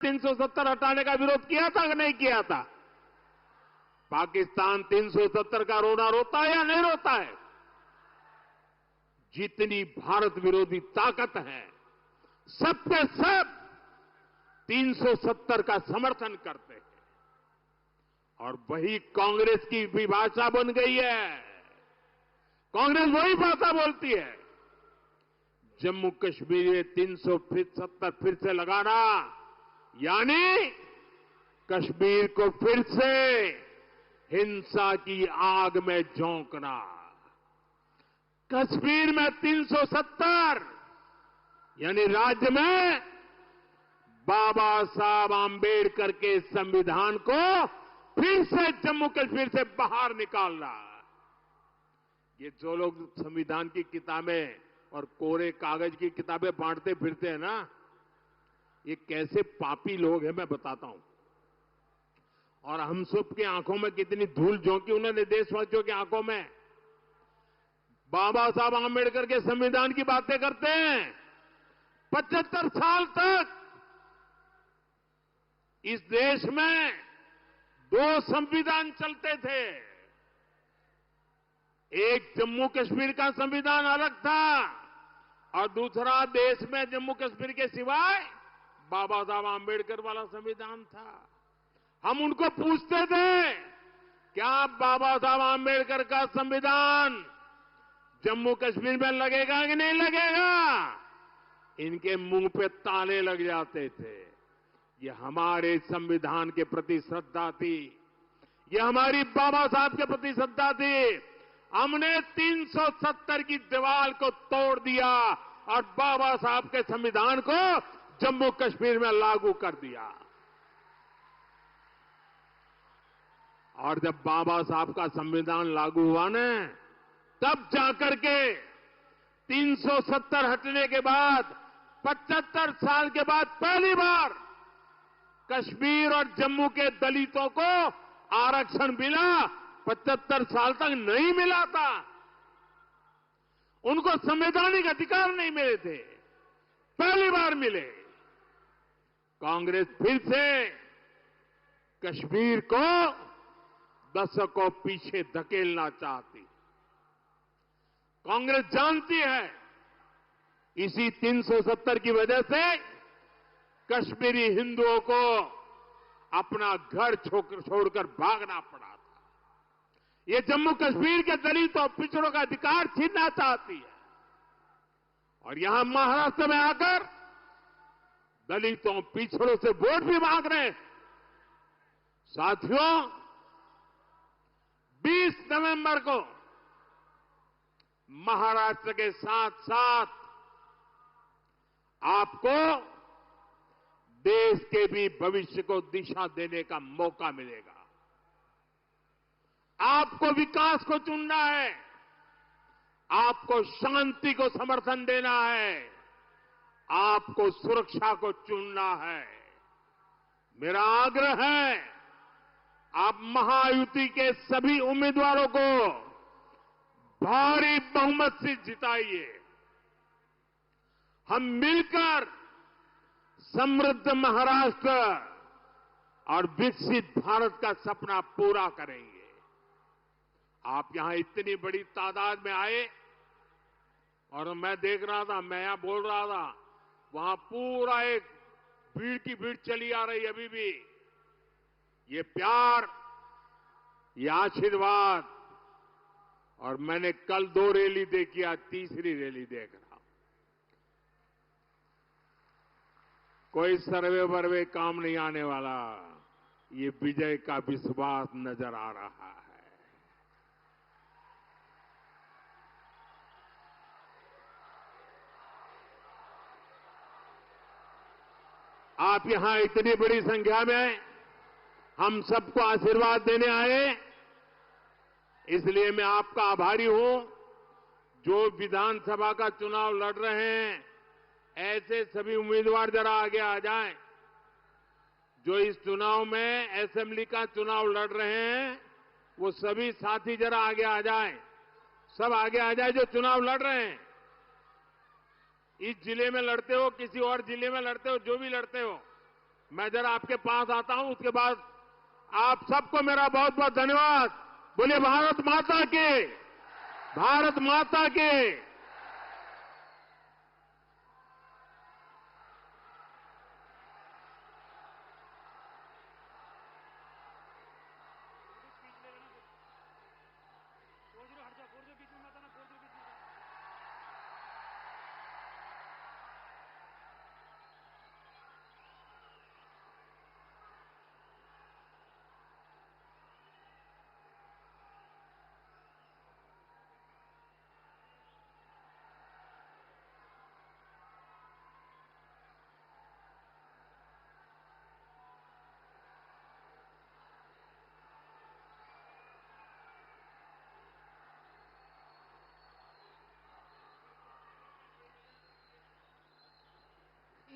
370 हटाने का विरोध किया था कि नहीं किया था? पाकिस्तान 370 का रोना रोता है या नहीं रोता है? जितनी भारत विरोधी ताकत है, सब के सब 370 का समर्थन करते हैं। और वही कांग्रेस की भी भाषा बन गई है। कांग्रेस वही भाषा बोलती है। जम्मू कश्मीर में 370 फिर से लगाना यानी कश्मीर को फिर से हिंसा की आग में झोंकना। कश्मीर में 370 यानी राज्य में बाबा साहब आंबेडकर के संविधान को फिर से जम्मू कश्मीर से बाहर निकालना। ये जो लोग संविधान की किताबें और कोरे कागज की किताबें बांटते फिरते हैं ना, ये कैसे पापी लोग हैं मैं बताता हूं। और हम सब की आंखों में कितनी धूल झोंकी उन्होंने देशवासियों की आंखों में। बाबा साहब आंबेडकर के संविधान की बातें करते हैं। 75 साल तक इस देश में 2 संविधान चलते थे। एक जम्मू कश्मीर का संविधान अलग था और दूसरा देश में जम्मू कश्मीर के सिवाय बाबा साहब आंबेडकर वाला संविधान था। हम उनको पूछते थे, क्या बाबा साहब आंबेडकर का संविधान जम्मू कश्मीर में लगेगा कि नहीं लगेगा? इनके मुंह पे ताले लग जाते थे। ये हमारे संविधान के प्रति श्रद्धा थी, ये हमारी बाबा साहब के प्रति श्रद्धा थी। हमने 370 की दीवार को तोड़ दिया और बाबा साहब के संविधान को जम्मू कश्मीर में लागू कर दिया। और जब बाबा साहब का संविधान लागू हुआ न, तब जाकर के 370 हटने के बाद 75 साल के बाद पहली बार कश्मीर और जम्मू के दलितों को आरक्षण मिला। 75 साल तक नहीं मिला था। उनको संवैधानिक अधिकार नहीं मिले थे, पहली बार मिले। कांग्रेस फिर से कश्मीर को दशकों पीछे धकेलना चाहती। कांग्रेस जानती है इसी 370 की वजह से कश्मीरी हिंदुओं को अपना घर छोड़कर भागना पड़ा था। ये जम्मू कश्मीर के दलितों पिछड़ों का अधिकार छीनना चाहती है। और यहां महाराष्ट्र में आकर दलितों पिछड़ों से वोट भी मांग रहे हैं। साथियों, 20 नवंबर को महाराष्ट्र के साथ साथ आपको देश के भी भविष्य को दिशा देने का मौका मिलेगा। आपको विकास को चुनना है, आपको शांति को समर्थन देना है, आपको सुरक्षा को चुनना है। मेरा आग्रह है, आप महायुति के सभी उम्मीदवारों को भारी बहुमत से जिताइए। हम मिलकर समृद्ध महाराष्ट्र और विकसित भारत का सपना पूरा करेंगे। आप यहां इतनी बड़ी तादाद में आए और मैं देख रहा था, मैं यहां बोल रहा था, वहां पूरा एक भीड़ की भीड़ चली आ रही अभी भी। ये प्यार, ये आशीर्वाद। और मैंने कल 2 रैली देखी, आज तीसरी रैली देख रहा हूं। कोई सर्वे वर्वे काम नहीं आने वाला। ये विजय का विश्वास नजर आ रहा है। आप यहां इतनी बड़ी संख्या में हम सबको आशीर्वाद देने आए, इसलिए मैं आपका आभारी हूं। जो विधानसभा का चुनाव लड़ रहे हैं, ऐसे सभी उम्मीदवार जरा आगे आ जाएं। जो इस चुनाव में असेंबली का चुनाव लड़ रहे हैं, वो सभी साथी जरा आगे आ जाएं। सब आगे आ जाए जो चुनाव लड़ रहे हैं। इस जिले में लड़ते हो, किसी और जिले में लड़ते हो, जो भी लड़ते हो, मैं जरा आपके पास आता हूं, उसके बाद आप सबको मेरा बहुत बहुत धन्यवाद। बोलिए भारत माता की, भारत माता की।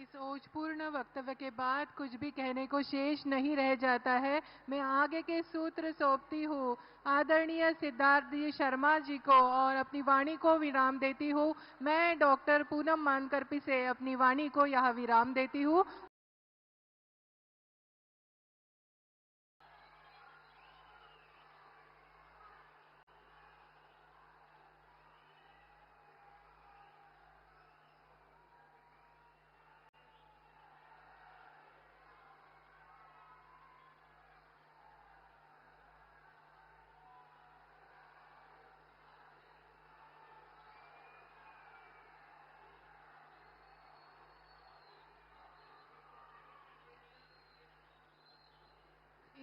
इस ओजपूर्ण वक्तव्य के बाद कुछ भी कहने को शेष नहीं रह जाता है। मैं आगे के सूत्र सौंपती हूँ आदरणीय सिद्धार्थ जी शर्मा जी को और अपनी वाणी को विराम देती हूँ। मैं डॉक्टर पूनम मानकरपी से अपनी वाणी को यह विराम देती हूँ।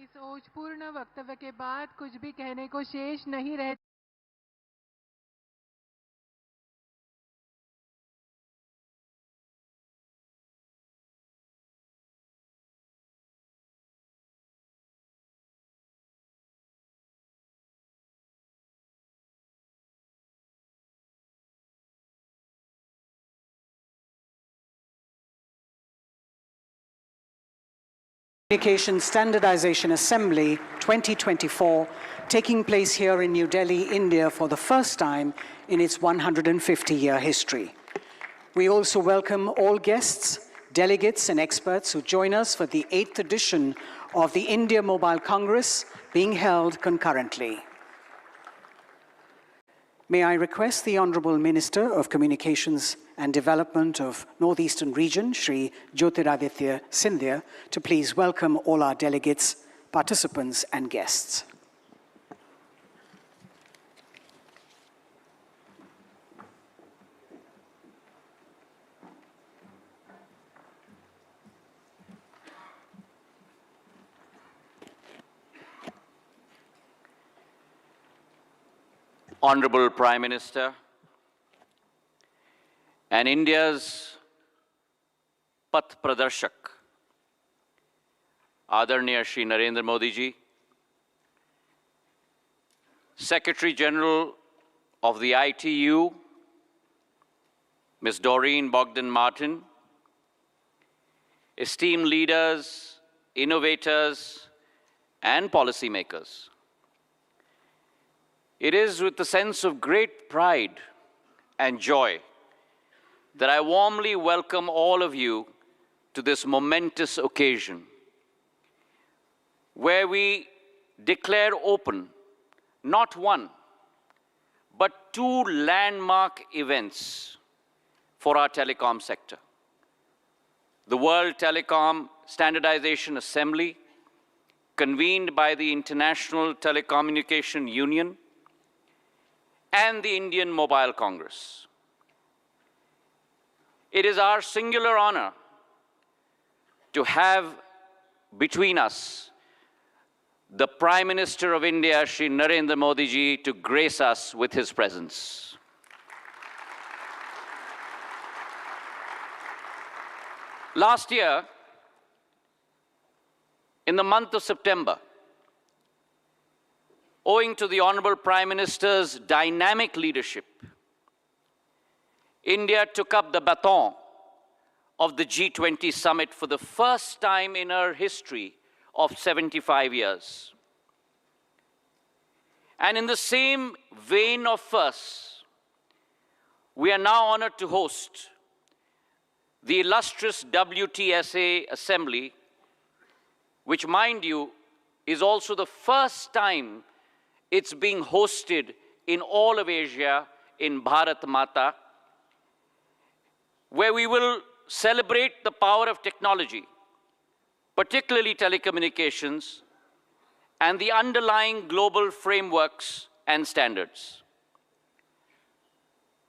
इस ओजपूर्ण वक्तव्य के बाद कुछ भी कहने को शेष नहीं रह Communication Standardization Assembly 2024, taking place here in New Delhi, India for the first time in its 150-year history. We also welcome all guests, delegates and experts who join us for the 8th edition of the India Mobile Congress being held concurrently. May I request the Honorable Minister of Communications and Development of Northeastern Region, Shri Jyotiraditya Scindia, to please welcome all our delegates, participants and guests. Honorable Prime Minister and India's Path Pradarshak, Adarniya Shri Narendra Modi ji, Secretary General of the ITU, Ms. Doreen Bogdan-Martin, esteemed leaders, innovators, and policymakers. It is with a sense of great pride and joy that I warmly welcome all of you to this momentous occasion, where we declare open not one, but two landmark events for our telecom sector. The World Telecom Standardization Assembly, convened by the International Telecommunication Union, and the Indian Mobile Congress. It is our singular honor to have between us the Prime Minister of India, Shri Narendra Modi ji, to grace us with his presence. Last year, in the month of September, owing to the Honorable Prime Minister's dynamic leadership, India took up the baton of the G20 summit for the first time in her history of 75 years. And in the same vein of firsts, we are now honored to host the illustrious WTSA Assembly which, mind you, is also the first time it's being hosted in all of Asia in Bharat Mata, where we will celebrate the power of technology, particularly telecommunications, and the underlying global frameworks and standards.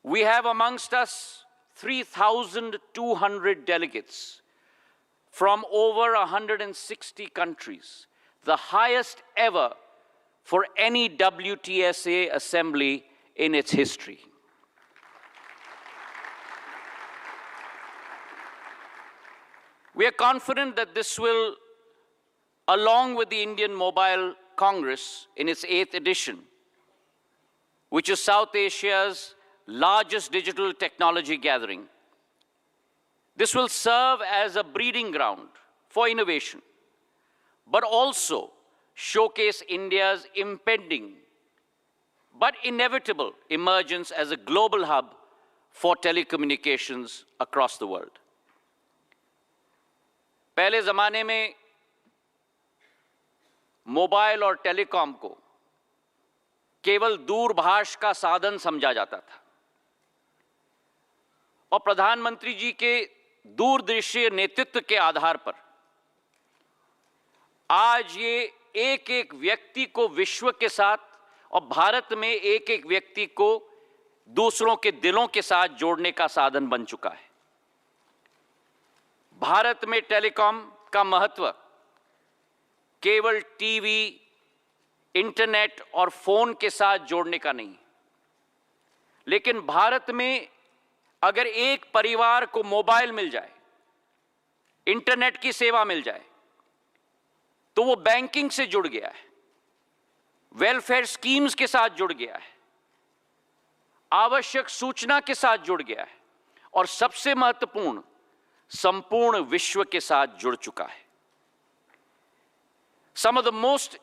We have amongst us 3,200 delegates from over 160 countries, the highest ever for any WTSA assembly in its history. We are confident that this will, along with the Indian Mobile Congress in its 8th edition, which is South Asia's largest digital technology gathering, this will serve as a breeding ground for innovation, but also showcase India's impending but inevitable emergence as a global hub for telecommunications across the world. पहले ज़माने में mobile और telecom को केवल दूरभाष का साधन समझा जाता था और प्रधानमंत्री जी के दूरदृष्टि नेतृत्व के आधार पर आज ये एक एक व्यक्ति को विश्व के साथ और भारत में एक एक व्यक्ति को दूसरों के दिलों के साथ जोड़ने का साधन बन चुका है। भारत में टेलीकॉम का महत्व केवल टीवी, इंटरनेट और फोन के साथ जोड़ने का नहीं, लेकिन भारत में अगर एक परिवार को मोबाइल मिल जाए, इंटरनेट की सेवा मिल जाए, तो वो बैंकिंग से जुड़ गया है, वेलफेयर स्कीम्स के साथ जुड़ गया है, आवश्यक सूचना के साथ जुड़ गया है और सबसे महत्वपूर्ण संपूर्ण विश्व के साथ जुड़ चुका है। Some of the most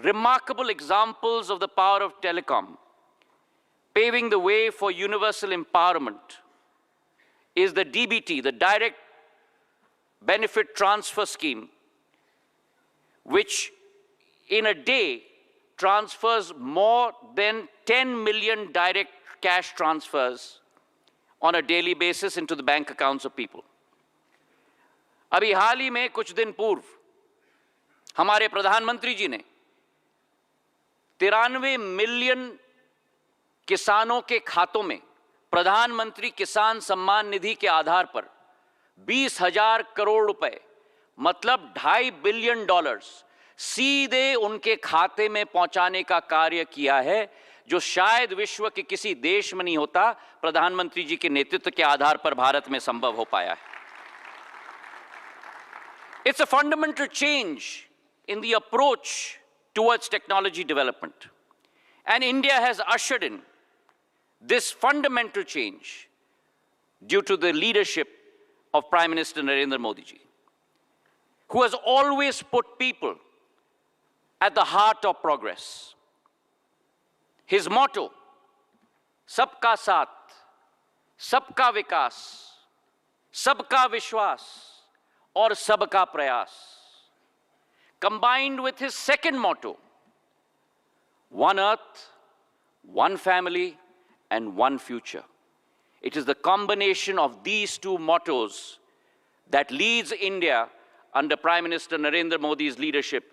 remarkable examples of the power of telecom, paving the way for universal empowerment, is the DBT, the Direct Benefit Transfer Scheme, which in a day transfers more than 10 million direct cash transfers on a daily basis into the bank accounts of people. अभी हाल ही में कुछ दिन पूर्व हमारे प्रधानमंत्री जी ने 93 million किसानों के खातों में प्रधानमंत्री किसान सम्मान निधि के आधार पर 20,000 करोड़ रुपए, मतलब $2.5 बिलियन सीधे उनके खाते में पहुंचाने का कार्य किया है, जो शायद विश्व के किसी देश में नहीं होता, प्रधानमंत्री जी के नेतृत्व के आधार पर भारत में संभव हो पाया है। It's a fundamental change in the approach towards technology development. And India has ushered in this fundamental change due to the leadership of Prime Minister Narendra Modi ji, who has always put people at the heart of progress. His motto, सबका साथ, सबका विकास, सबका विश्वास और सबका प्रयास, combined with his second motto, one earth, one family, and one future. It is the combination of these two mottos that leads India under Prime Minister Narendra Modi's leadership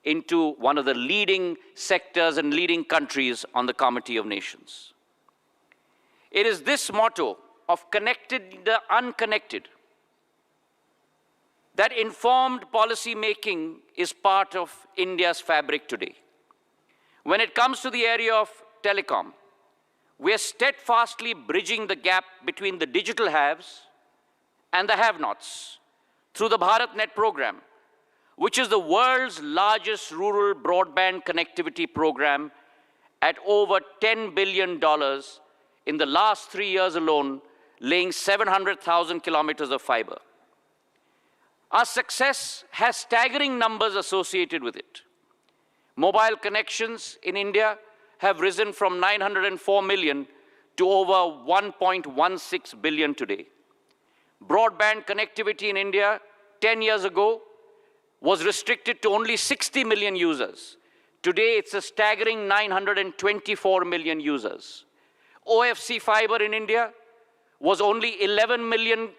into one of the leading sectors and leading countries on the Committee of Nations. It is this motto of connected the unconnected that informed policy making is part of India's fabric today. When it comes to the area of telecom, we are steadfastly bridging the gap between the digital haves and the have-nots through the BharatNet program, which is the world's largest rural broadband connectivity program at over $10 billion in the last 3 years alone, laying 700,000 kilometers of fiber. Our success has staggering numbers associated with it. Mobile connections in India have risen from 904 million to over 1.16 billion today. Broadband connectivity in India 10 years ago was restricted to only 60 million users. Today, it's a staggering 924 million users. OFC fiber in India was only 11 million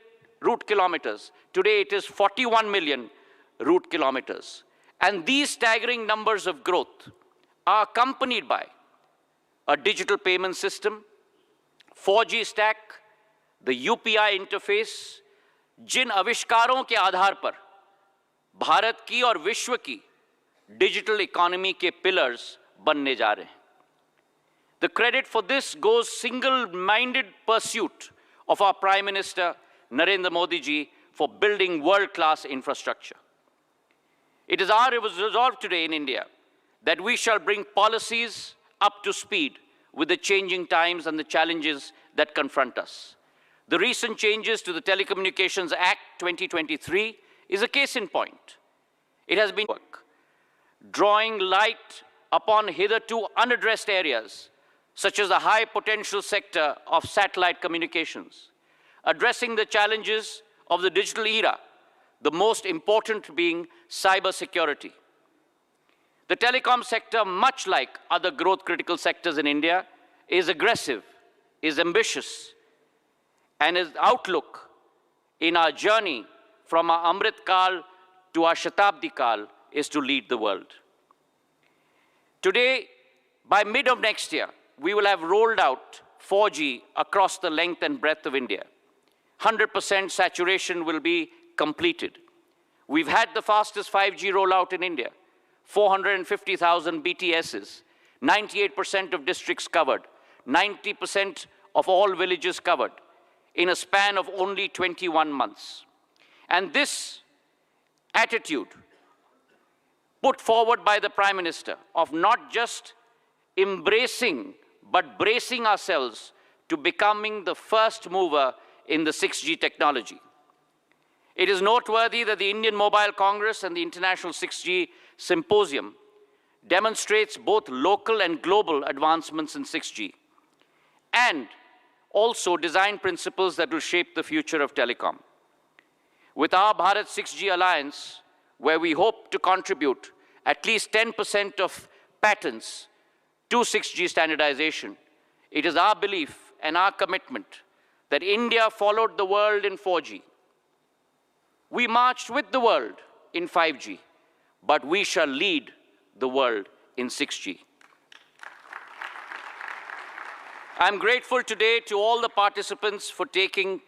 route kilometers. Today, it is 41 million route kilometers. And these staggering numbers of growth are accompanied by a digital payment system, 4G stack, the UPI interface, जिन आविष्कारों के आधार पर भारत की और विश्व की digital economy के pillars बनने जा रहे हैं. The credit for this goes single-minded pursuit of our Prime Minister Narendra Modi ji for building world-class infrastructure. It is our resolve today in India that we shall bring policies up to speed with the changing times and the challenges that confront us. The recent changes to the Telecommunications Act 2023 is a case in point. It has been drawing light upon hitherto unaddressed areas, such as the high potential sector of satellite communications, addressing the challenges of the digital era, the most important being cybersecurity. The telecom sector, much like other growth critical sectors in India, is aggressive, is ambitious, and its outlook in our journey from our Amrit Kal to our Shatabdi Kal is to lead the world. Today, by mid of next year, we will have rolled out 4G across the length and breadth of India. 100% saturation will be completed. We've had the fastest 5G rollout in India, 450,000 BTSs, 98% of districts covered, 90% of all villages covered in a span of only 21 months. And this attitude put forward by the Prime Minister of not just embracing but bracing ourselves to becoming the first mover in the 6G technology. It is noteworthy that the Indian Mobile Congress and the International 6G Symposium demonstrates both local and global advancements in 6G and also design principles that will shape the future of telecom. With our Bharat 6G Alliance, where we hope to contribute at least 10% of patents to 6G standardization, it is our belief and our commitment that India followed the world in 4G. We marched with the world in 5G, but we shall lead the world in 6G. I'm grateful today to all the participants for taking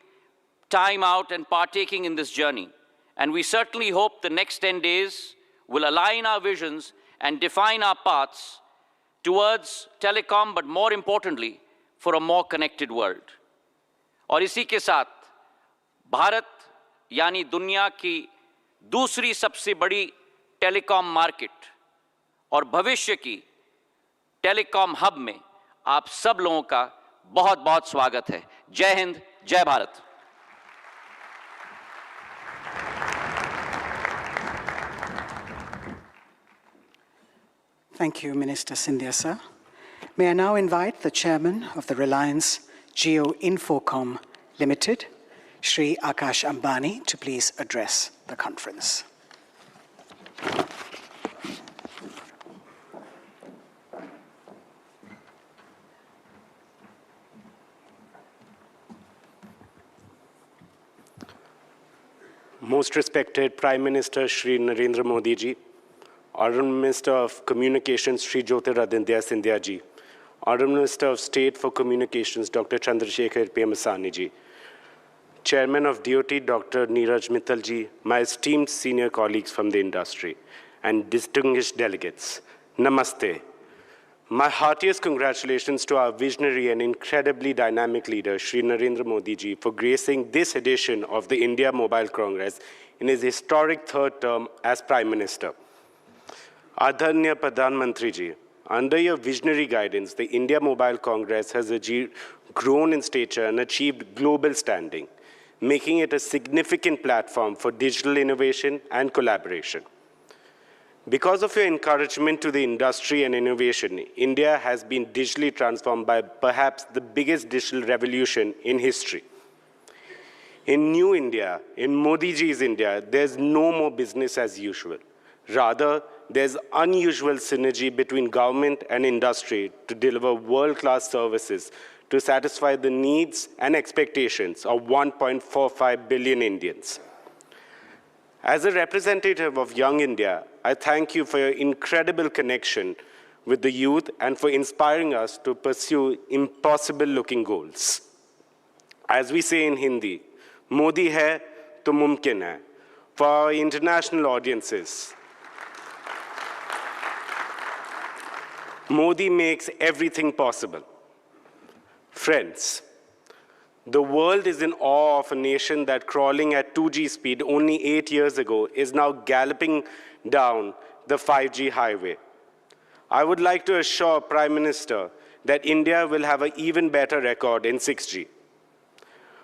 time out and partaking in this journey. And we certainly hope the next 10 days will align our visions and define our paths towards telecom, but more importantly, for a more connected world. और इसी के साथ भारत यानी दुनिया की दूसरी सबसे बड़ी टेलीकॉम मार्केट और भविष्य की टेलीकॉम हब में आप सब लोगों का बहुत बहुत स्वागत है. जय हिंद, जय Bharat. Thank you, Minister Scindia, sir. May I now invite the chairman of the Reliance Jio Infocom Limited, Shri Akash Ambani, to please address the conference. Most respected Prime Minister Shri Narendra Modi ji, Honorable Minister of Communications Shri Jyotiraditya Scindia ji, Honorable Minister of State for Communications Dr. Chandrasekhar Pemasani ji, Chairman of DOT Dr. Neeraj Mittal ji, my esteemed senior colleagues from the industry, and distinguished delegates, Namaste. My heartiest congratulations to our visionary and incredibly dynamic leader, Shri Narendra Modi ji, for gracing this edition of the India Mobile Congress in his historic third term as Prime Minister. Adharnya Pradhan Mantri ji, under your visionary guidance, the India Mobile Congress has grown in stature and achieved global standing, making it a significant platform for digital innovation and collaboration. Because of your encouragement to the industry and innovation, India has been digitally transformed by perhaps the biggest digital revolution in history. In New India, in Modi ji's India, there's no more business as usual. Rather, there's unusual synergy between government and industry to deliver world-class services to satisfy the needs and expectations of 1.45 billion Indians. As a representative of Young India, I thank you for your incredible connection with the youth and for inspiring us to pursue impossible-looking goals. As we say in Hindi, Modi hai to mumkin hai. For our international audiences, Modi makes everything possible. Friends, the world is in awe of a nation that crawling at 2G speed only 8 years ago is now galloping down the 5G highway. I would like to assure Prime Minister that India will have an even better record in 6G.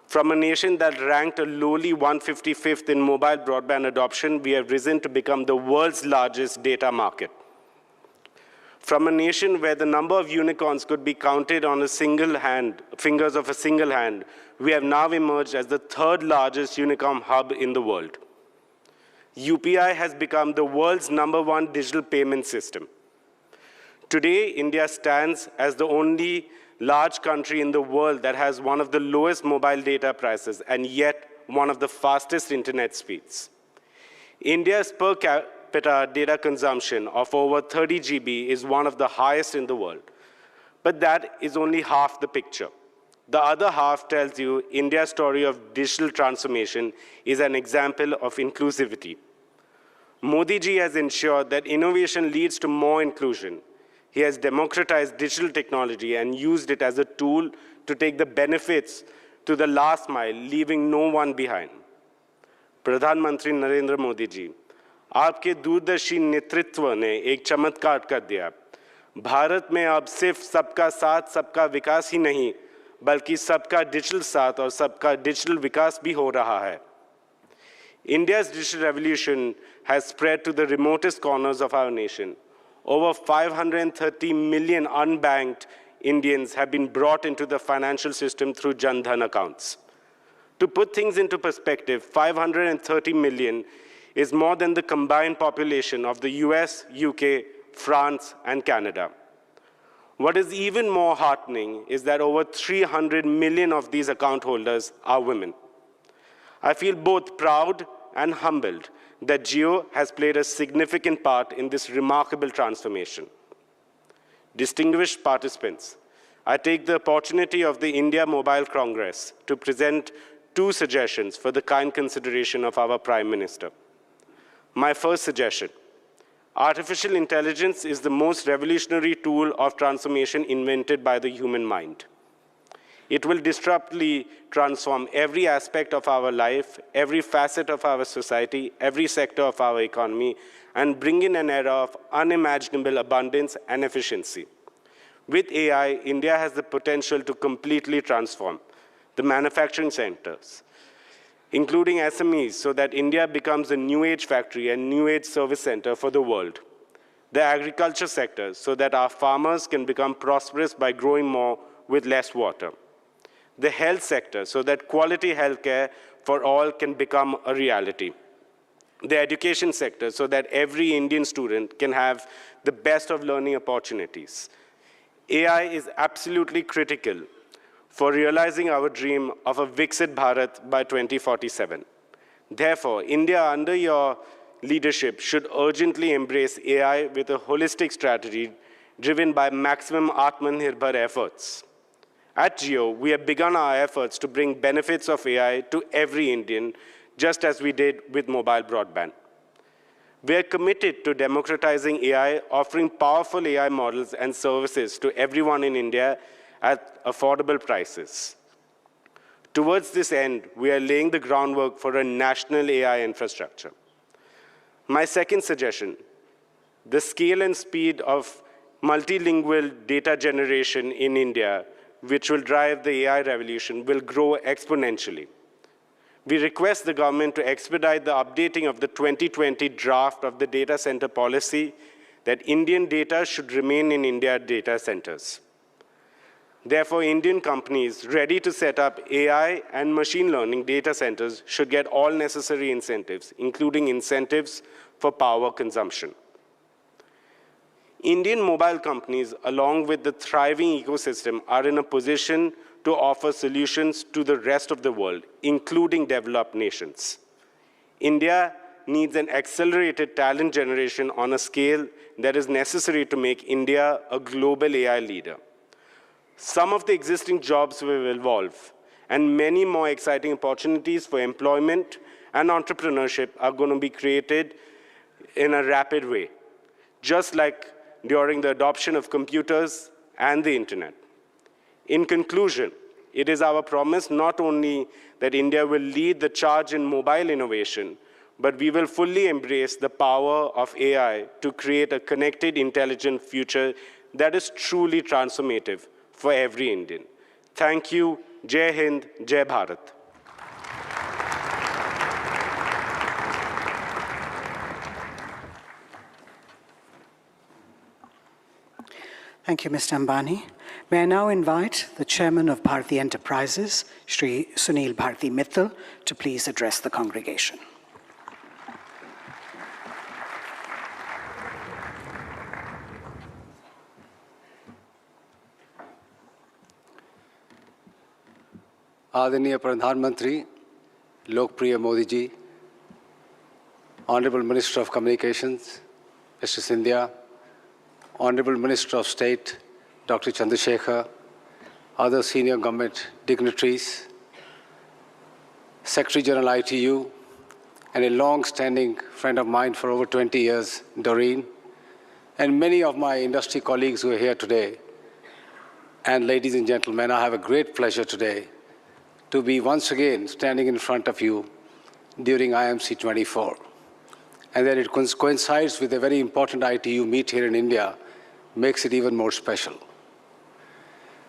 From a nation that ranked a lowly 155th in mobile broadband adoption, we have risen to become the world's largest data market. From a nation where the number of unicorns could be counted on fingers of a single hand, we have now emerged as the third largest unicorn hub in the world. UPI has become the world's #1 digital payment system. Today, India stands as the only large country in the world that has one of the lowest mobile data prices and yet one of the fastest internet speeds. India's per capita data consumption of over 30 GB is one of the highest in the world. But that is only half the picture. The other half tells you India's story of digital transformation is an example of inclusivity. Modi ji has ensured that innovation leads to more inclusion. He has democratized digital technology and used it as a tool to take the benefits to the last mile, leaving no one behind. Pradhan Mantri Narendra Modi ji, आपके दूरदर्शी नेतृत्व ने एक चमत्कार कर दिया. भारत में अब सिर्फ सबका साथ, सबका विकास ही नहीं, बल्कि सबका डिजिटल साथ और सबका डिजिटल विकास भी हो रहा है. India's digital revolution has spread to the remotest corners of our nation. Over 530 million unbanked Indians have been brought into the financial system through Jan Dhan accounts. To put things into perspective, 530 million is more than the combined population of the US, UK, France, and Canada. What is even more heartening is that over 300 million of these account holders are women. I feel both proud and humbled that Jio has played a significant part in this remarkable transformation. Distinguished participants, I take the opportunity of the India Mobile Congress to present 2 suggestions for the kind consideration of our Prime Minister. My first suggestion: artificial intelligence is the most revolutionary tool of transformation invented by the human mind. It will disruptively transform every aspect of our life, every facet of our society, every sector of our economy, and bring in an era of unimaginable abundance and efficiency. With AI, India has the potential to completely transform the manufacturing sectors, including SMEs, so that India becomes a new age factory and new age service center for the world. The agriculture sector, so that our farmers can become prosperous by growing more with less water. The health sector, so that quality healthcare for all can become a reality. The education sector, so that every Indian student can have the best of learning opportunities. AI is absolutely critical for realizing our dream of a Viksit Bharat by 2047. Therefore, India, under your leadership, should urgently embrace AI with a holistic strategy driven by maximum Atmanirbhar efforts. At Jio, we have begun our efforts to bring benefits of AI to every Indian, just as we did with mobile broadband. We are committed to democratizing AI, offering powerful AI models and services to everyone in India at affordable prices. Towards this end, we are laying the groundwork for a national AI infrastructure. My second suggestion: the scale and speed of multilingual data generation in India, which will drive the AI revolution, will grow exponentially. We request the government to expedite the updating of the 2020 draft of the data center policy that Indian data should remain in India data centers. Therefore, Indian companies ready to set up AI and machine learning data centers should get all necessary incentives, including incentives for power consumption. Indian mobile companies, along with the thriving ecosystem, are in a position to offer solutions to the rest of the world, including developed nations. India needs an accelerated talent generation on a scale that is necessary to make India a global AI leader. Some of the existing jobs will evolve, and many more exciting opportunities for employment and entrepreneurship are going to be created in a rapid way, just like during the adoption of computers and the internet. In conclusion, it is our promise not only that India will lead the charge in mobile innovation, but we will fully embrace the power of AI to create a connected, intelligent future that is truly transformative for every Indian. Thank you. Jai Hind, Jai Bharat. Thank you, Mr. Ambani. May I now invite the Chairman of Bharti Enterprises, Shri Sunil Bharti Mittal, to please address the congregation. आदरणीय प्रधानमंत्री लोकप्रिय Modi ji, Honorable Minister of Communications, Mr. Scindia, Honorable Minister of State, Dr. Chandrasekhar, other senior government dignitaries, Secretary General ITU, and a long-standing friend of mine for over 20 years, Doreen, and many of my industry colleagues who are here today. And ladies and gentlemen, I have a great pleasure today to be once again standing in front of you during IMC 24. And that it coincides with a very important ITU meet here in India makes it even more special.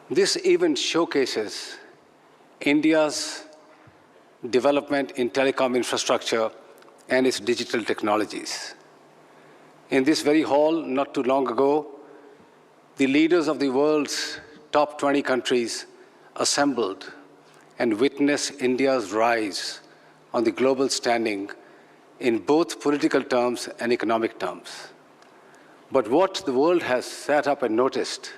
This event showcases India's development in telecom infrastructure and its digital technologies. In this very hall, not too long ago, the leaders of the world's top 20 countries assembled and witness India's rise on the global standing in both political terms and economic terms. But what the world has sat up and noticed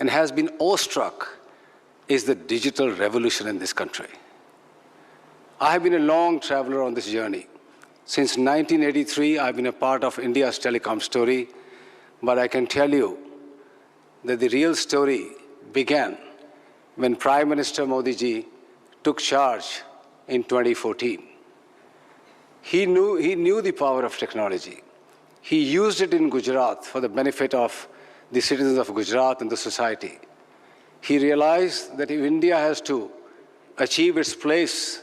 and has been awestruck is the digital revolution in this country. I have been a long traveler on this journey. Since 1983, I've been a part of India's telecom story, but I can tell you that the real story began when Prime Minister Modi ji took charge in 2014. He knew the power of technology. He used it in Gujarat for the benefit of the citizens of Gujarat and the society. He realized that if India has to achieve its place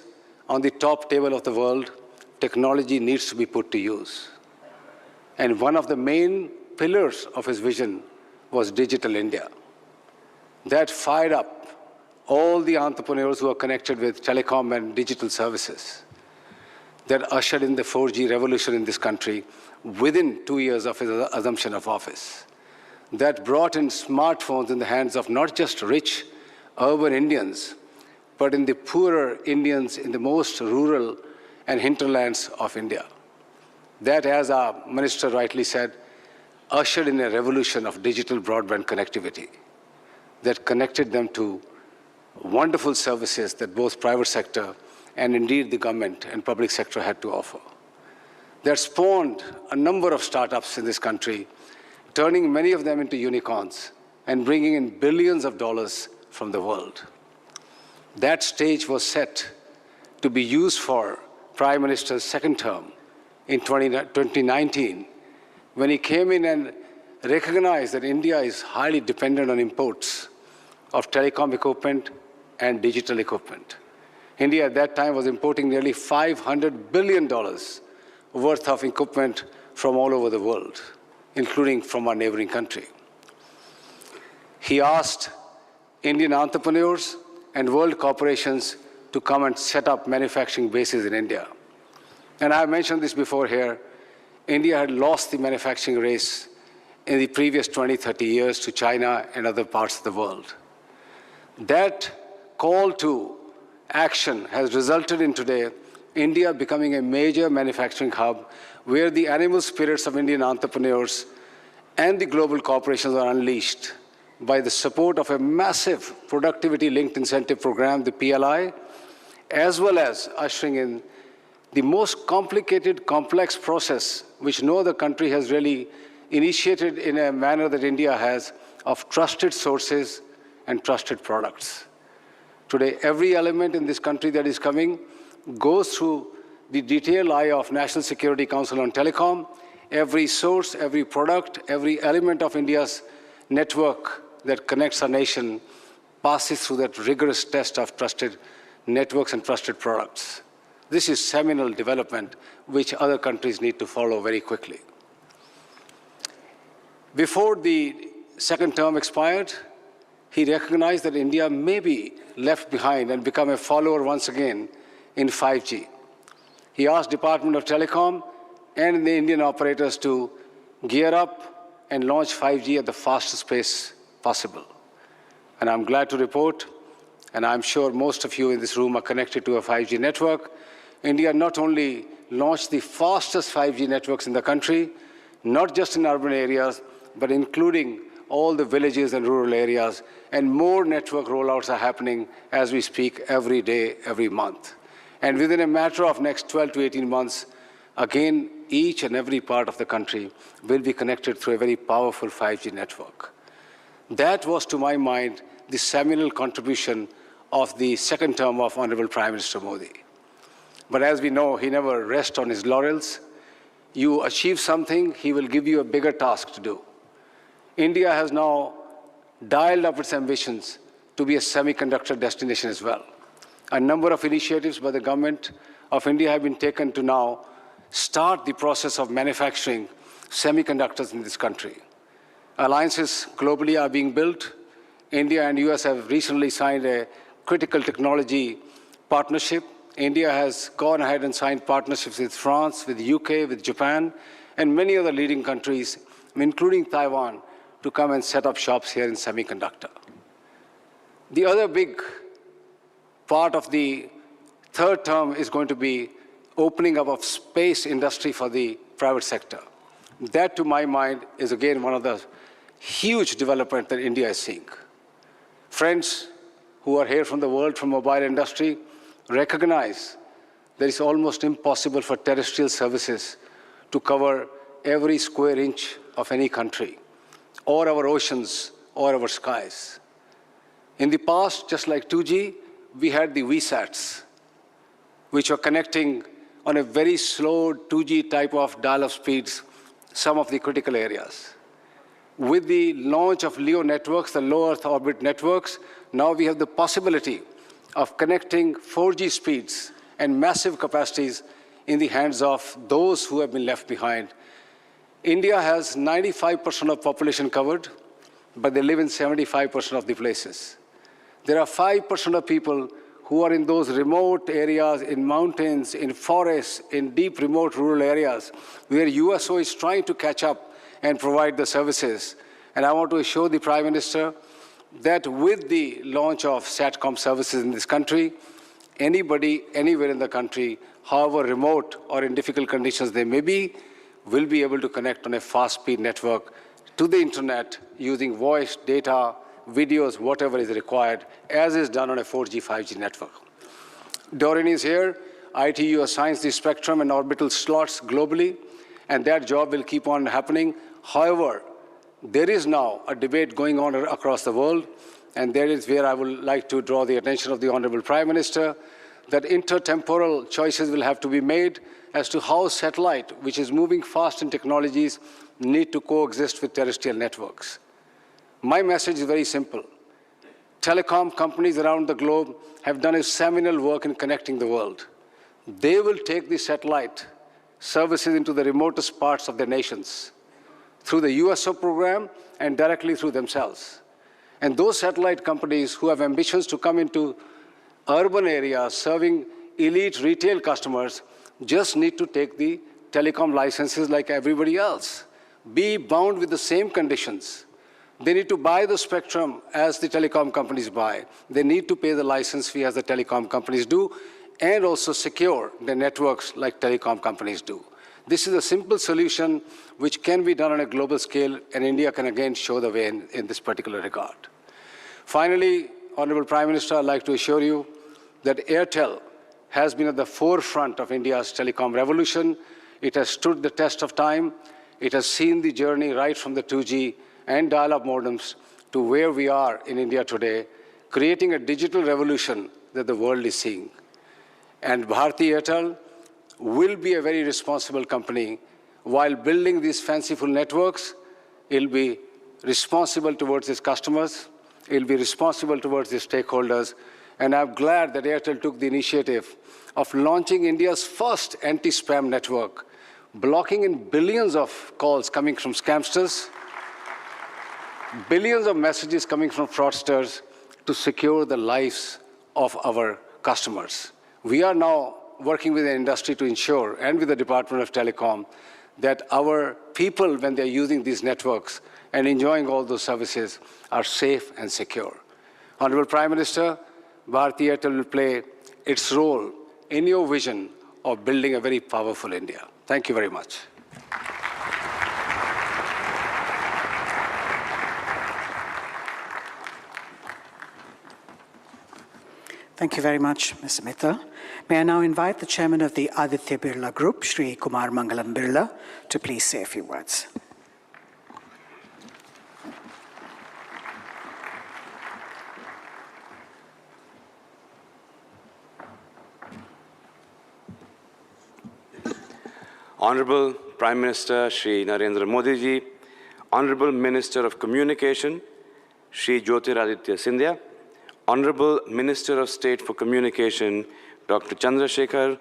on the top table of the world, technology needs to be put to use. And one of the main pillars of his vision was Digital India. That fired up all the entrepreneurs who are connected with telecom and digital services. That ushered in the 4G revolution in this country within 2 years of his assumption of office. That brought in smartphones in the hands of not just rich urban Indians, but in the poorer Indians in the most rural and hinterlands of India. That, as our minister rightly said, ushered in a revolution of digital broadband connectivity that connected them to wonderful services that both private sector and indeed the government and public sector had to offer. That spawned a number of startups in this country, turning many of them into unicorns and bringing in billions of dollars from the world. That stage was set to be used for Prime Minister's second term in 2019, when he came in and recognized that India is highly dependent on imports of telecom equipment and digital equipment. India at that time was importing nearly $500 billion worth of equipment from all over the world, including from our neighboring country. He asked Indian entrepreneurs and world corporations to come and set up manufacturing bases in India. And I mentioned this before here, India had lost the manufacturing race in the previous 20, 30 years to China and other parts of the world. That call to action has resulted in today India becoming a major manufacturing hub where the animal spirits of Indian entrepreneurs and the global corporations are unleashed by the support of a massive productivity-linked incentive program, the PLI, as well as ushering in the most complicated, complex process which no other country has really initiated in a manner that India has of trusted sources and trusted products. Today, every element in this country that is coming goes through the detailed eye of National Security Council on Telecom. Every source, every product, every element of India's network that connects our nation passes through that rigorous test of trusted networks and trusted products. This is seminal development which other countries need to follow very quickly. Before the second term expired, he recognized that India may be left behind and become a follower once again in 5G. He asked Department of Telecom and the Indian operators to gear up and launch 5G at the fastest pace possible. And I'm glad to report, and I'm sure most of you in this room are connected to a 5G network, India not only launched the fastest 5G networks in the country, not just in urban areas, but including all the villages and rural areas, and more network rollouts are happening as we speak every day, every month. And within a matter of next 12 to 18 months, again, each and every part of the country will be connected through a very powerful 5G network. That was, to my mind, the seminal contribution of the second term of Honorable Prime Minister Modi. But as we know, he never rests on his laurels. You achieve something, he will give you a bigger task to do. India has now dialed up its ambitions to be a semiconductor destination as well. A number of initiatives by the government of India have been taken to now start the process of manufacturing semiconductors in this country. Alliances globally are being built. India and US have recently signed a critical technology partnership. India has gone ahead and signed partnerships with France, with UK, with Japan, and many other leading countries, including Taiwan, to come and set up shops here in semiconductor. The other big part of the third term is going to be opening up of space industry for the private sector. That, to my mind, is again one of the huge developments that India is seeing. Friends who are here from the world, from mobile industry, recognize that it's almost impossible for terrestrial services to cover every square inch of any country, or our oceans, or our skies. In the past, just like 2G, we had the VSATs, which were connecting on a very slow 2G type of dial-up speeds some of the critical areas. With the launch of LEO networks, the low Earth orbit networks, now we have the possibility of connecting 4G speeds and massive capacities in the hands of those who have been left behind. India has 95% of population covered, but they live in 75% of the places. There are 5% of people who are in those remote areas, in mountains, in forests, in deep remote rural areas, where USO is trying to catch up and provide the services. And I want to assure the Prime Minister that with the launch of SATCOM services in this country, anybody, anywhere in the country, however remote or in difficult conditions they may be, will be able to connect on a fast-speed network to the internet using voice, data, videos, whatever is required, as is done on a 4G, 5G network. Doreen is here. ITU assigns the spectrum and orbital slots globally, and that job will keep on happening. However, there is now a debate going on across the world, and that is where I would like to draw the attention of the Honorable Prime Minister, that intertemporal choices will have to be made as to how satellite, which is moving fast in technologies, need to coexist with terrestrial networks. My message is very simple. Telecom companies around the globe have done a seminal work in connecting the world. They will take the satellite services into the remotest parts of their nations through the USO program and directly through themselves. And those satellite companies who have ambitions to come into urban areas serving elite retail customers just need to take the telecom licenses like everybody else. Be bound with the same conditions. They need to buy the spectrum as the telecom companies buy. They need to pay the license fee as the telecom companies do, and also secure the networks like telecom companies do. This is a simple solution which can be done on a global scale, and India can again show the way in this particular regard. Finally, Honorable Prime Minister, I'd like to assure you that Airtel has been at the forefront of India's telecom revolution. It has stood the test of time. It has seen the journey right from the 2G and dial-up modems to where we are in India today, creating a digital revolution that the world is seeing. And Bharti Airtel will be a very responsible company. While building these fanciful networks, it'll be responsible towards its customers, it'll be responsible towards its stakeholders, and I'm glad that Airtel took the initiative of launching India's first anti-spam network, blocking in billions of calls coming from scamsters, billions of messages coming from fraudsters to secure the lives of our customers. We are now working with the industry to ensure, and with the Department of Telecom, that our people, when they're using these networks and enjoying all those services, are safe and secure. Honorable Prime Minister, Bharti Airtel will play its role in your vision of building a very powerful India. Thank you very much. Thank you very much, Mr. Mittal. May I now invite the chairman of the Aditya Birla Group, Shri Kumar Mangalam Birla, to please say a few words. Honorable Prime Minister Shri Narendra Modi ji, Honorable Minister of Communication Shri Jyotiraditya Scindia, Honorable Minister of State for Communication Dr. Chandrasekhar,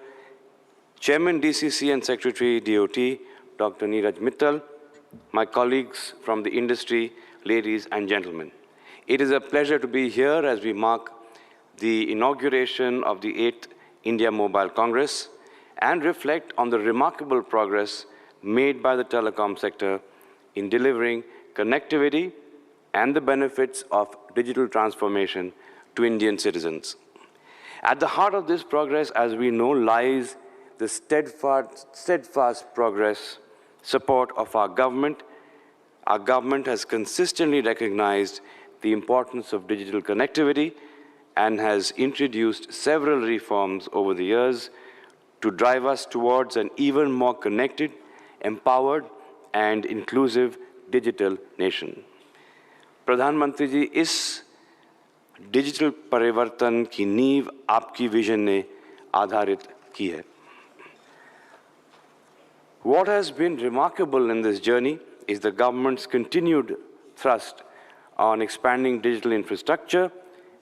Chairman DCC and Secretary DOT Dr. Neeraj Mittal, my colleagues from the industry, ladies and gentlemen. It is a pleasure to be here as we mark the inauguration of the 8th India Mobile Congress and reflect on the remarkable progress made by the telecom sector in delivering connectivity and the benefits of digital transformation to Indian citizens. At the heart of this progress, as we know, lies the steadfast progress support of our government. Our government has consistently recognized the importance of digital connectivity and has introduced several reforms over the years to drive us towards an even more connected, empowered, and inclusive digital nation. Pradhan Mantri ji, इस digital परिवर्तन की नींव आपकी vision ने आधारित की है. What has been remarkable in this journey is the government's continued thrust on expanding digital infrastructure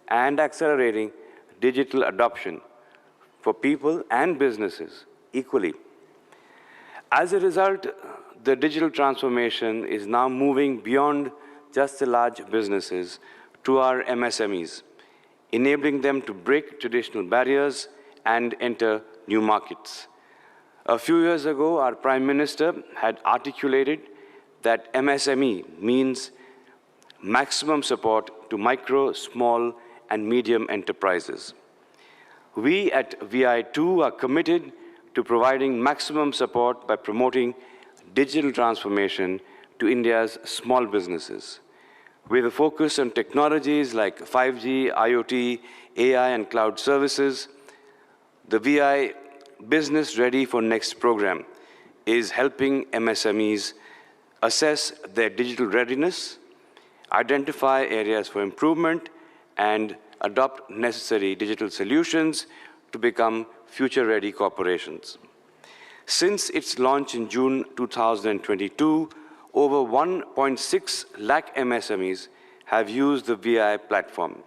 and accelerating digital adoption for people and businesses equally. As a result, the digital transformation is now moving beyond just the large businesses to our MSMEs, enabling them to break traditional barriers and enter new markets. A few years ago, our Prime Minister had articulated that MSME means maximum support to micro, small, and medium enterprises. We at VI2 are committed to providing maximum support by promoting digital transformation to India's small businesses. With a focus on technologies like 5G, IoT, AI, and cloud services, the VI Business Ready for Next program is helping MSMEs assess their digital readiness, identify areas for improvement, and adopt necessary digital solutions to become future-ready corporations. Since its launch in June 2022, over 1.6 lakh MSMEs have used the VI platform.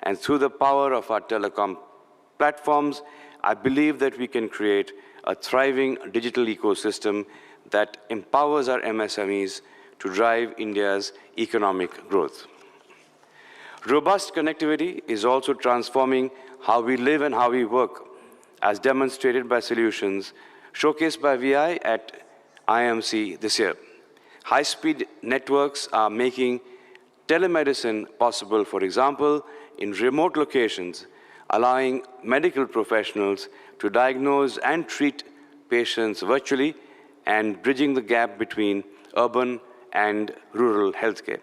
And through the power of our telecom platforms, I believe that we can create a thriving digital ecosystem that empowers our MSMEs to drive India's economic growth. Robust connectivity is also transforming how we live and how we work, as demonstrated by solutions showcased by VI at IMC this year. High-speed networks are making telemedicine possible, for example, in remote locations, allowing medical professionals to diagnose and treat patients virtually and bridging the gap between urban and rural healthcare.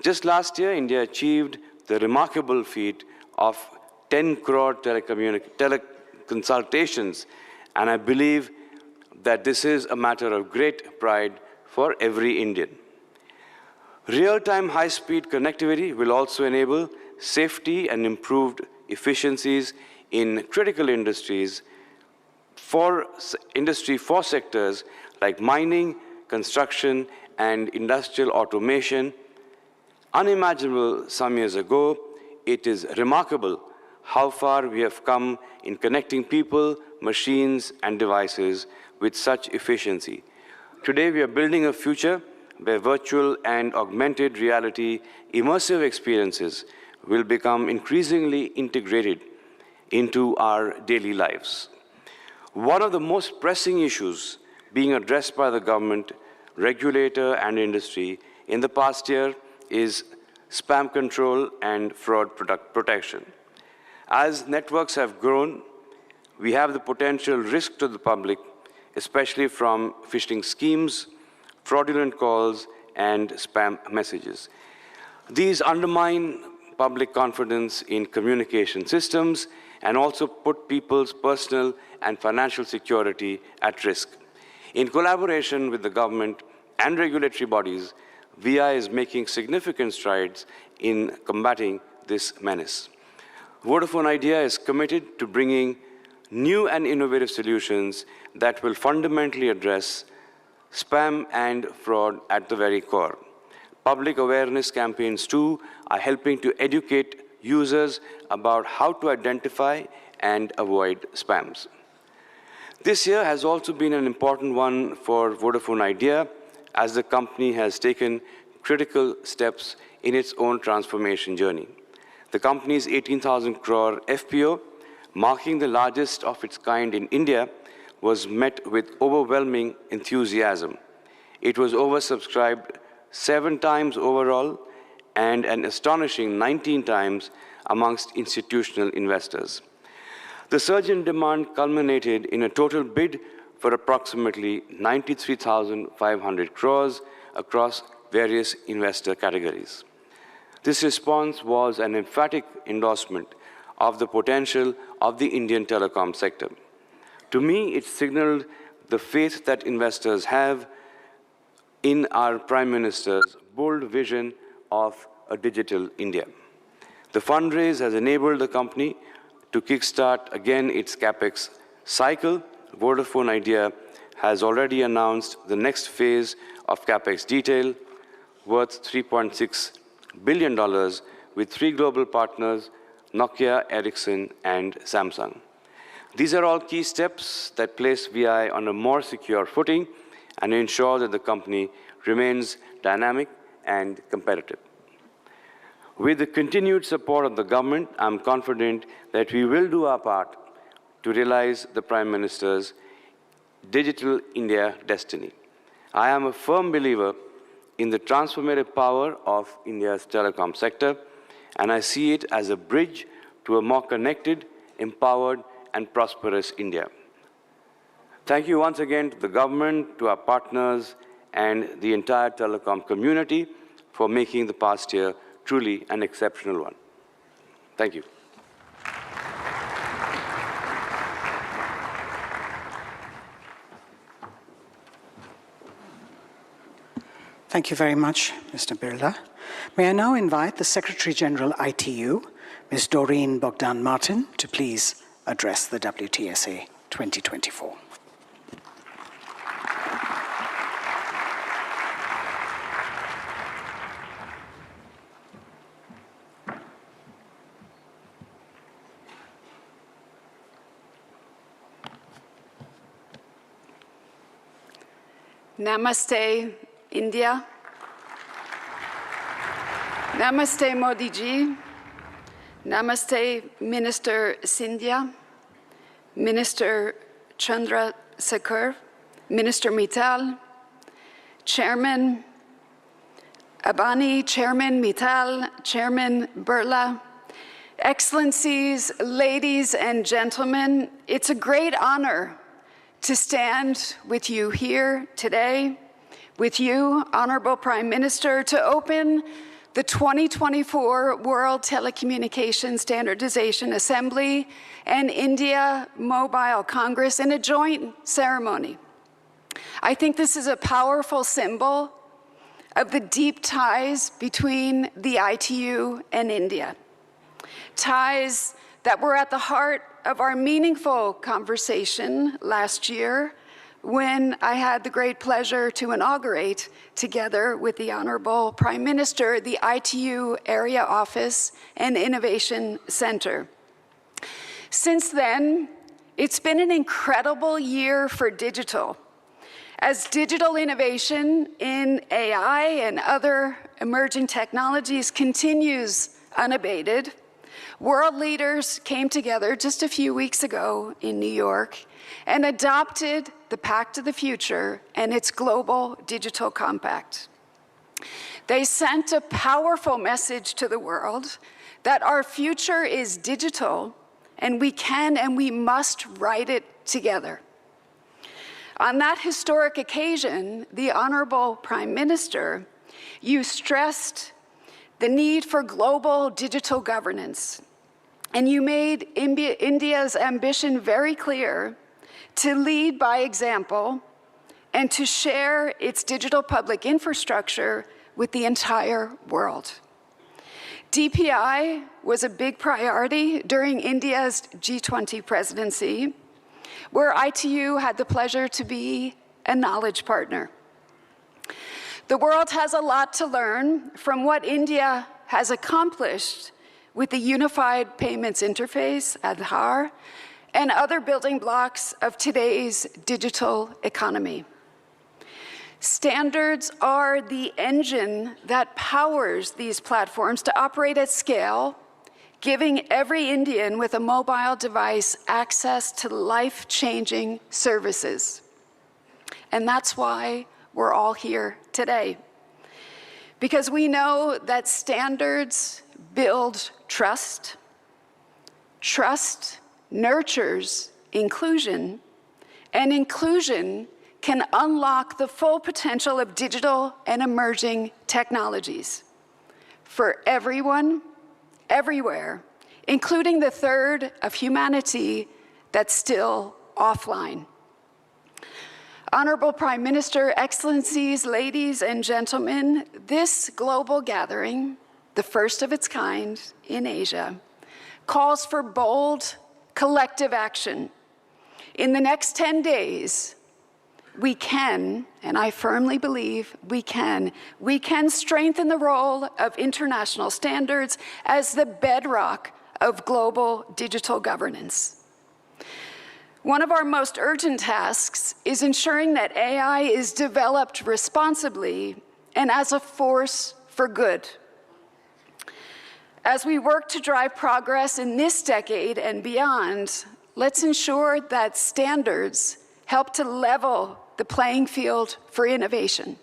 Just last year, India achieved the remarkable feat of 10 crore teleconsultations, and I believe that this is a matter of great pride for every Indian. Real-time high-speed connectivity will also enable safety and improved efficiencies in critical industries for Industry 4 sectors like mining, construction, and industrial automation. Unimaginable some years ago, it is remarkable how far we have come in connecting people, machines, and devices with such efficiency. Today, we are building a future where virtual and augmented reality immersive experiences will become increasingly integrated into our daily lives. One of the most pressing issues being addressed by the government, regulator, and industry in the past year is spam control and fraud protection. As networks have grown, we have the potential risk to the public, especially from phishing schemes, fraudulent calls, and spam messages. These undermine public confidence in communication systems and also put people's personal and financial security at risk. In collaboration with the government and regulatory bodies, VI is making significant strides in combating this menace. Vodafone Idea is committed to bringing new and innovative solutions that will fundamentally address spam and fraud at the very core. Public awareness campaigns, too, are helping to educate users about how to identify and avoid spams. This year has also been an important one for Vodafone Idea, as the company has taken critical steps in its own transformation journey. The company's 18,000 crore FPO, marking the largest of its kind in India, was met with overwhelming enthusiasm. It was oversubscribed 7 times overall and an astonishing 19 times amongst institutional investors. The surge in demand culminated in a total bid for approximately 93,500 crores across various investor categories. This response was an emphatic endorsement of the potential of the Indian telecom sector. To me, it signaled the faith that investors have in our Prime Minister's bold vision of a digital India. The fundraise has enabled the company to kickstart again its capex cycle. Vodafone Idea has already announced the next phase of capex detail worth $3.6 billion with 3 global partners, Nokia, Ericsson, and Samsung. These are all key steps that place VI on a more secure footing and ensure that the company remains dynamic and competitive. With the continued support of the government, I'm confident that we will do our part to realize the Prime Minister's Digital India destiny. I am a firm believer in the transformative power of India's telecom sector, and I see it as a bridge to a more connected, empowered, and prosperous India. Thank you once again to the government, to our partners, and the entire telecom community for making the past year truly an exceptional one. Thank you. Thank you very much, Mr. Birla. May I now invite the Secretary General ITU, Ms. Doreen Bogdan-Martin, to please address the WTSA 2024. Namaste, India. Namaste, Modi ji. Namaste, Minister Sindhya, Minister Chandra Sekhar, Minister Mittal, Chairman Ambani, Chairman Mittal, Chairman Birla, Excellencies, ladies and gentlemen, it's a great honor to stand with you here today, with you, Honorable Prime Minister, to open the 2024 World Telecommunications Standardization Assembly and India Mobile Congress in a joint ceremony. I think this is a powerful symbol of the deep ties between the ITU and India. Ties that were at the heart of our meaningful conversation last year when I had the great pleasure to inaugurate, together with the Honorable Prime Minister, the ITU Area Office and Innovation Center. Since then, it's been an incredible year for digital. As digital innovation in AI and other emerging technologies continues unabated, world leaders came together just a few weeks ago in New York and adopted the Pact of the Future and its Global Digital Compact. They sent a powerful message to the world that our future is digital and we can and we must write it together. On that historic occasion, the Honorable Prime Minister, you stressed the need for global digital governance, and you made India's ambition very clear to lead by example and to share its digital public infrastructure with the entire world. DPI was a big priority during India's G20 presidency, where ITU had the pleasure to be a knowledge partner. The world has a lot to learn from what India has accomplished with the Unified Payments Interface, Aadhaar, and other building blocks of today's digital economy. Standards are the engine that powers these platforms to operate at scale, giving every Indian with a mobile device access to life-changing services. And that's why we're all here today. Because we know that standards build trust. Trust nurtures inclusion, and inclusion can unlock the full potential of digital and emerging technologies for everyone, everywhere, including the third of humanity that's still offline. Honorable Prime Minister, Excellencies, ladies and gentlemen, this global gathering, the first of its kind in Asia, calls for bold, collective action. In the next 10 days, we can, and I firmly believe we can strengthen the role of international standards as the bedrock of global digital governance. One of our most urgent tasks is ensuring that AI is developed responsibly and as a force for good. As we work to drive progress in this decade and beyond, let's ensure that standards help to level the playing field for innovation.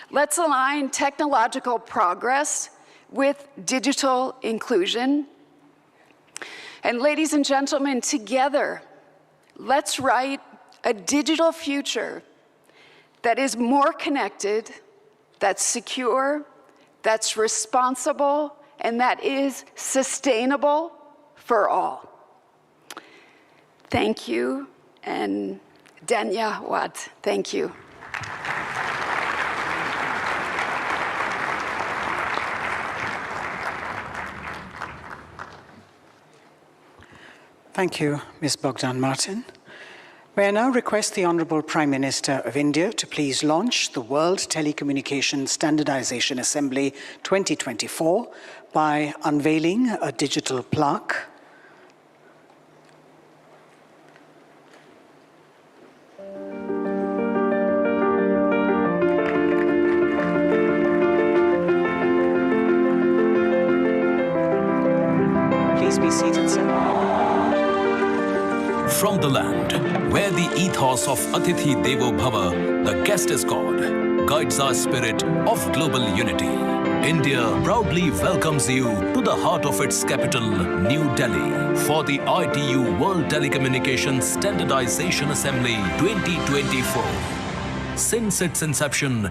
Let's align technological progress with digital inclusion. And ladies and gentlemen, together, let's write a digital future that is more connected, that's secure, that's responsible, and that is sustainable for all. Thank you, and Dhanyawad. Thank you. Thank you, Ms. Bogdan Martin. May I now request the Honorable Prime Minister of India to please launch the World Telecommunications Standardization Assembly 2024 by unveiling a digital plaque. Please be seated, sir. From the land where the ethos of Atithi Devo Bhava, the guest is God, guides our spirit of global unity. India proudly welcomes you to the heart of its capital, New Delhi, for the ITU World Telecommunications Standardization Assembly 2024. Since its inception,